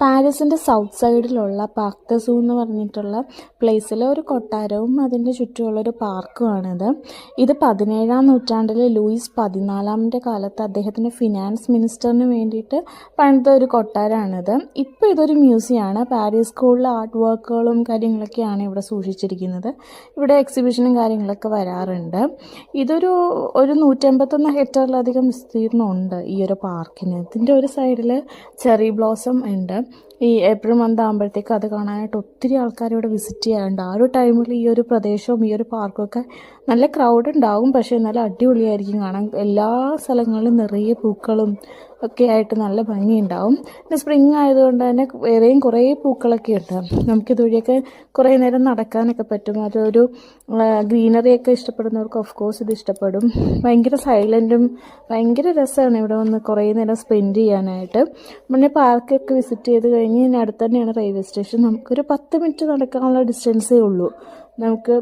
പാരീസിൻ്റെ south സൈഡിലുള്ള park the zoo എന്ന് പറഞ്ഞിട്ടുള്ള പ്ലേസിലെ ഒരു കൊട്ടാരവും അതിൻ്റെ ചുറ്റുമുള്ളൊരു പാർക്കുമാണിത്. ഇത് 17-ാം നൂറ്റാണ്ടിൽ ലൂയിസ് 14-ാമൻ്റെ കാലത്ത് അദ്ദേഹത്തിൻ്റെ ഫിനാൻസ് മിനിസ്റ്ററിന് വേണ്ടിയിട്ട് പണിത ഒരു കൊട്ടാരമാണിത്. ഇപ്പോൾ ഇതൊരു മ്യൂസിയമാണ്. പാരീസ് സ്കൂളിലെ ആർട്ട് വർക്കുകളും കാര്യങ്ങളൊക്കെയാണ് ഇവിടെ സൂക്ഷിച്ചിരിക്കുന്നത്. ഇവിടെ എക്സിബിഷനും കാര്യങ്ങളൊക്കെ വരാറുണ്ട്. ഇതൊരു 151 ഹെക്ടറിലധികം വിസ്തീർണ്ണമുണ്ട് ഈ ഒരു പാർക്കിന്. ഇതിൻ്റെ ഒരു സൈഡിൽ ചെറി ബ്ലോസം ഉണ്ട്. ഈ ഏപ്രിൽ മന്ത് ആകുമ്പോഴത്തേക്ക് അത് കാണാനായിട്ട് ഒത്തിരി ആൾക്കാർ ഇവിടെ വിസിറ്റ് ചെയ്യാറുണ്ട്. ആ ഒരു ടൈമിൽ ഈ ഒരു പ്രദേശവും ഈ ഒരു പാർക്കൊക്കെ നല്ല ക്രൗഡ് ഉണ്ടാവും, പക്ഷേ നല്ല അടിപൊളിയായിരിക്കും കാണാൻ. എല്ലാ സ്ഥലങ്ങളിലും നിറയെ പൂക്കളും ഒക്കെ ആയിട്ട് നല്ല ഭംഗിയുണ്ടാവും. പിന്നെ സ്പ്രിങ് ആയതുകൊണ്ട് തന്നെ വേറെയും കുറേ പൂക്കളൊക്കെ ഉണ്ട്. നമുക്കിതുവഴിയൊക്കെ കുറേ നേരം നടക്കാനൊക്കെ പറ്റും. അതൊരു ഗ്രീനറിയൊക്കെ ഇഷ്ടപ്പെടുന്നവർക്ക് ഓഫ് കോഴ്സ് ഇത് ഇഷ്ടപ്പെടും. ഭയങ്കര സൈലൻറ്റും ഭയങ്കര രസമാണ് ഇവിടെ വന്ന് കുറേ നേരം സ്പെൻഡ് ചെയ്യാനായിട്ട്. പിന്നെ പാർക്കൊക്കെ വിസിറ്റ് ചെയ്ത് കഴിഞ്ഞ് അടുത്ത് തന്നെയാണ് റെയിൽവേ സ്റ്റേഷൻ. നമുക്കൊരു 10 മിനിറ്റ് നടക്കാനുള്ള ഡിസ്റ്റൻസേ ഉള്ളൂ. നമുക്ക്